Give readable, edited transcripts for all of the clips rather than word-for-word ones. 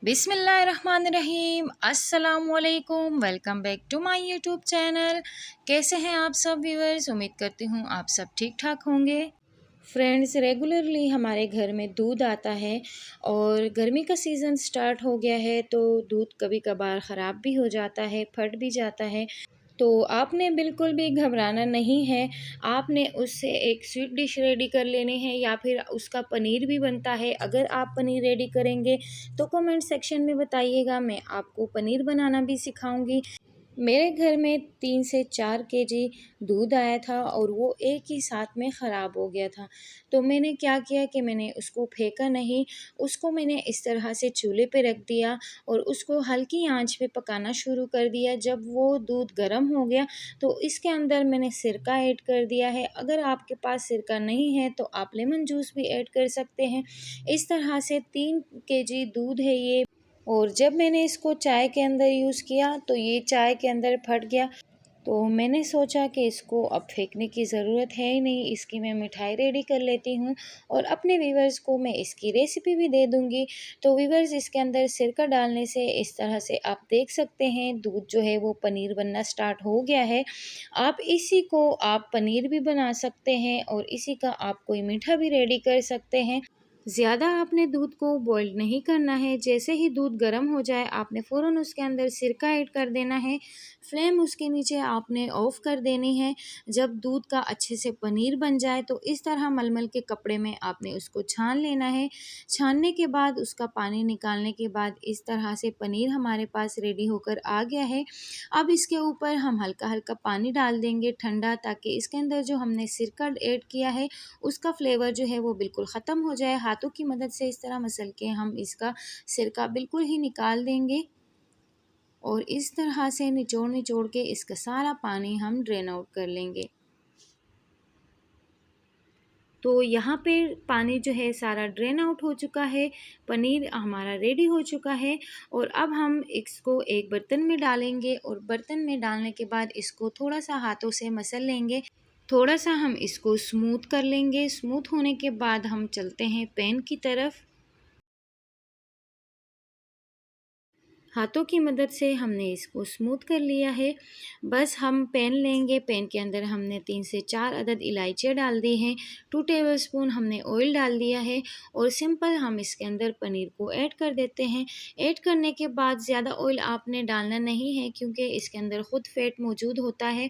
बिस्मिल्लाहिर्रहमानिर्रहीम अस्सलामुअलैकुम। Welcome back to my YouTube channel. कैसे हैं आप सब व्यूअर्स? उम्मीद करती हूँ आप सब ठीक ठाक होंगे। फ्रेंड्स, रेगुलरली हमारे घर में दूध आता है और गर्मी का सीज़न स्टार्ट हो गया है तो दूध कभी कभार ख़राब भी हो जाता है, फट भी जाता है। तो आपने बिल्कुल भी घबराना नहीं है। आपने उससे एक स्वीट डिश रेडी कर लेनी है या फिर उसका पनीर भी बनता है। अगर आप पनीर रेडी करेंगे तो कमेंट सेक्शन में बताइएगा, मैं आपको पनीर बनाना भी सिखाऊंगी। मेरे घर में 3 से 4 केजी दूध आया था और वो एक ही साथ में ख़राब हो गया था। तो मैंने क्या किया कि मैंने उसको फेंका नहीं, उसको मैंने इस तरह से चूल्हे पे रख दिया और उसको हल्की आंच पे पकाना शुरू कर दिया। जब वो दूध गर्म हो गया तो इसके अंदर मैंने सिरका ऐड कर दिया है। अगर आपके पास सिरका नहीं है तो आप लेमन जूस भी ऐड कर सकते हैं। इस तरह से 3 केजी दूध है ये। और जब मैंने इसको चाय के अंदर यूज़ किया तो ये चाय के अंदर फट गया। तो मैंने सोचा कि इसको अब फेंकने की ज़रूरत है ही नहीं, इसकी मैं मिठाई रेडी कर लेती हूँ और अपने व्यूवर्स को मैं इसकी रेसिपी भी दे दूँगी। तो व्यूवर्स, इसके अंदर सिरका डालने से इस तरह से आप देख सकते हैं दूध जो है वो पनीर बनना स्टार्ट हो गया है। आप इसी को आप पनीर भी बना सकते हैं और इसी का आप कोई मीठा भी रेडी कर सकते हैं। ज़्यादा आपने दूध को बॉईल नहीं करना है। जैसे ही दूध गर्म हो जाए आपने फ़ौरन उसके अंदर सिरका ऐड कर देना है। फ्लेम उसके नीचे आपने ऑफ़ कर देनी है। जब दूध का अच्छे से पनीर बन जाए तो इस तरह मलमल के कपड़े में आपने उसको छान लेना है। छानने के बाद उसका पानी निकालने के बाद इस तरह से पनीर हमारे पास रेडी होकर आ गया है। अब इसके ऊपर हम हल्का-हल्का पानी डाल देंगे ठंडा, ताकि इसके अंदर जो हमने सिरका ऐड किया है उसका फ्लेवर जो है वो बिल्कुल ख़त्म हो जाए। हाथों की मदद से इस तरह मसल के हम इसका सिरका बिल्कुल ही निकाल देंगे और इस तरह से निचोड़ निचोड़ के इसका सारा पानी हम ड्रेन आउट कर लेंगे। तो यहाँ पे पानी जो है सारा ड्रेन आउट हो चुका है, पनीर हमारा रेडी हो चुका है। और अब हम इसको एक बर्तन में डालेंगे और बर्तन में डालने के बाद इसको थोड़ा सा हाथों से मसल लेंगे। थोड़ा सा हम इसको स्मूथ कर लेंगे। स्मूथ होने के बाद हम चलते हैं पैन की तरफ। हाथों की मदद से हमने इसको स्मूथ कर लिया है। बस हम पैन लेंगे, पैन के अंदर हमने 3 से 4 अदद इलायचियाँ डाल दी हैं, 2 टेबलस्पून हमने ऑयल डाल दिया है और सिंपल हम इसके अंदर पनीर को ऐड कर देते हैं। ऐड करने के बाद ज़्यादा ऑयल आपने डालना नहीं है क्योंकि इसके अंदर ख़ुद फैट मौजूद होता है।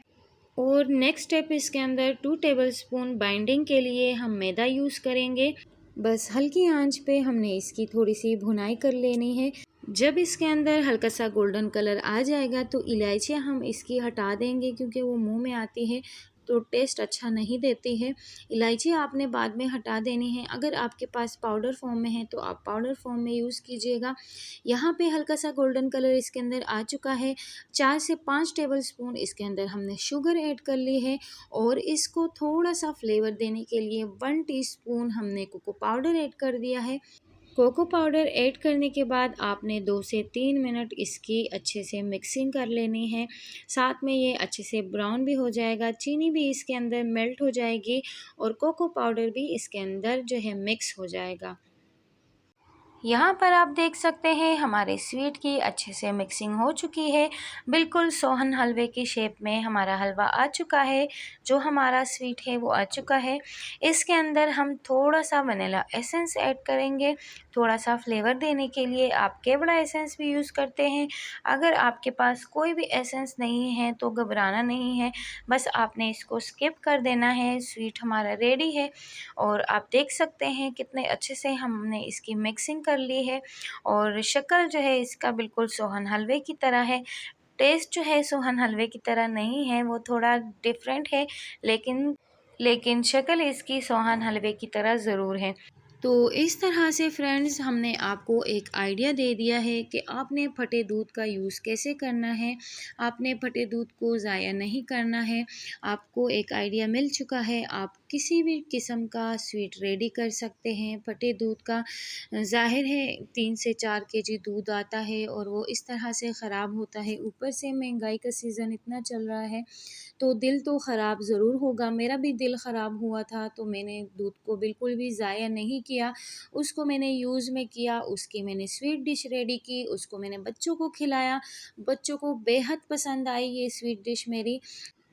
और नेक्स्ट स्टेप, इसके अंदर 2 टेबलस्पून बाइंडिंग के लिए हम मैदा यूज़ करेंगे। बस हल्की आंच पे हमने इसकी थोड़ी सी भुनाई कर लेनी है। जब इसके अंदर हल्का सा गोल्डन कलर आ जाएगा तो इलायचियाँ हम इसकी हटा देंगे क्योंकि वो मुंह में आती है तो टेस्ट अच्छा नहीं देती है। इलायची आपने बाद में हटा देनी है। अगर आपके पास पाउडर फॉर्म में है तो आप पाउडर फॉर्म में यूज़ कीजिएगा। यहाँ पे हल्का सा गोल्डन कलर इसके अंदर आ चुका है। 4 से 5 टेबलस्पून इसके अंदर हमने शुगर ऐड कर ली है और इसको थोड़ा सा फ्लेवर देने के लिए 1 टीस्पून हमने कोको पाउडर ऐड कर दिया है। कोको पाउडर ऐड करने के बाद आपने 2 से 3 मिनट इसकी अच्छे से मिक्सिंग कर लेनी है। साथ में ये अच्छे से ब्राउन भी हो जाएगा, चीनी भी इसके अंदर मेल्ट हो जाएगी और कोको पाउडर भी इसके अंदर जो है मिक्स हो जाएगा। यहाँ पर आप देख सकते हैं हमारे स्वीट की अच्छे से मिक्सिंग हो चुकी है। बिल्कुल सोहन हलवे की शेप में हमारा हलवा आ चुका है। जो हमारा स्वीट है वो आ चुका है। इसके अंदर हम थोड़ा सा वनीला एसेंस ऐड करेंगे। थोड़ा सा फ्लेवर देने के लिए आप केवड़ा एसेंस भी यूज़ करते हैं। अगर आपके पास कोई भी एसेंस नहीं है तो घबराना नहीं है, बस आपने इसको स्किप कर देना है। स्वीट हमारा रेडी है और आप देख सकते हैं कितने अच्छे से हमने इसकी मिक्सिंग कर ली है और शक्ल जो है इसका बिल्कुल सोहन हलवे की तरह है। टेस्ट जो है सोहन हलवे की तरह नहीं है, वो थोड़ा डिफरेंट है, लेकिन शक्ल इसकी सोहन हलवे की तरह ज़रूर है। तो इस तरह से फ्रेंड्स, हमने आपको एक आइडिया दे दिया है कि आपने फटे दूध का यूज़ कैसे करना है। आपने फटे दूध को ज़ाया नहीं करना है। आपको एक आइडिया मिल चुका है। आप किसी भी किस्म का स्वीट रेडी कर सकते हैं। फटे दूध का ज़ाहिर है 3 से 4 केजी दूध आता है और वो इस तरह से ख़राब होता है। ऊपर से महंगाई का सीज़न इतना चल रहा है तो दिल तो ख़राब ज़रूर होगा। मेरा भी दिल ख़राब हुआ था तो मैंने दूध को बिल्कुल भी ज़ाया नहीं किया, उसको मैंने यूज़ में किया। उसकी मैंने स्वीट डिश रेडी की, उसको मैंने बच्चों को खिलाया। बच्चों को बेहद पसंद आई ये स्वीट डिश मेरी।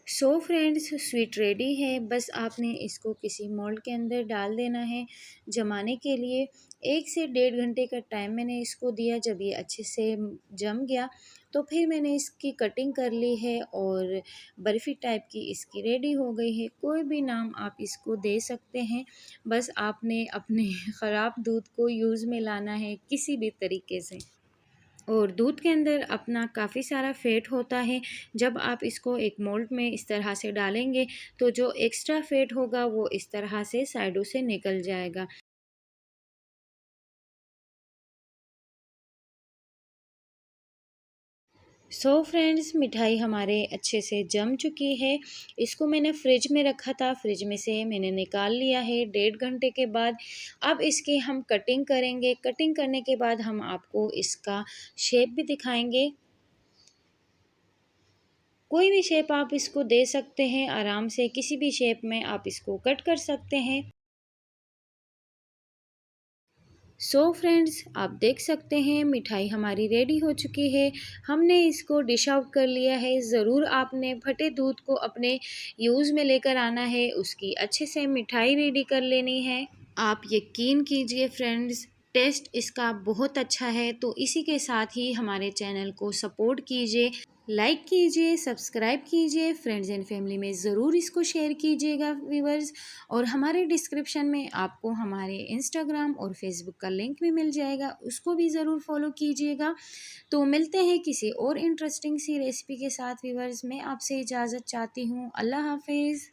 सो फ्रेंड्स, स्वीट रेडी है। बस आपने इसको किसी मोल्ड के अंदर डाल देना है जमाने के लिए। 1 से 1.5 घंटे का टाइम मैंने इसको दिया। जब ये अच्छे से जम गया तो फिर मैंने इसकी कटिंग कर ली है और बर्फ़ी टाइप की इसकी रेडी हो गई है। कोई भी नाम आप इसको दे सकते हैं, बस आपने अपने ख़राब दूध को यूज़ में लाना है किसी भी तरीके से। और दूध के अंदर अपना काफ़ी सारा फ़ैट होता है। जब आप इसको एक मोल्ड में इस तरह से डालेंगे तो जो एक्स्ट्रा फ़ैट होगा वो इस तरह से साइडों से निकल जाएगा। सो फ्रेंड्स, मिठाई हमारे अच्छे से जम चुकी है। इसको मैंने फ्रिज में रखा था, फ्रिज में से मैंने निकाल लिया है 1.5 घंटे के बाद। अब इसकी हम कटिंग करेंगे। कटिंग करने के बाद हम आपको इसका शेप भी दिखाएंगे। कोई भी शेप आप इसको दे सकते हैं आराम से, किसी भी शेप में आप इसको कट कर सकते हैं। सो फ्रेंड्स, आप देख सकते हैं मिठाई हमारी रेडी हो चुकी है। हमने इसको डिश आउट कर लिया है। ज़रूर आपने फटे दूध को अपने यूज़ में लेकर आना है, उसकी अच्छे से मिठाई रेडी कर लेनी है। आप यकीन कीजिए फ्रेंड्स, टेस्ट इसका बहुत अच्छा है। तो इसी के साथ ही हमारे चैनल को सपोर्ट कीजिए, लाइक कीजिए, सब्सक्राइब कीजिए, फ्रेंड्स एंड फैमिली में ज़रूर इसको शेयर कीजिएगा व्यूवर्स। और हमारे डिस्क्रिप्शन में आपको हमारे इंस्टाग्राम और फेसबुक का लिंक भी मिल जाएगा, उसको भी ज़रूर फॉलो कीजिएगा। तो मिलते हैं किसी और इंटरेस्टिंग सी रेसिपी के साथ व्यूवर्स। मैं आपसे इजाज़त चाहती हूँ। अल्लाह हाफिज़।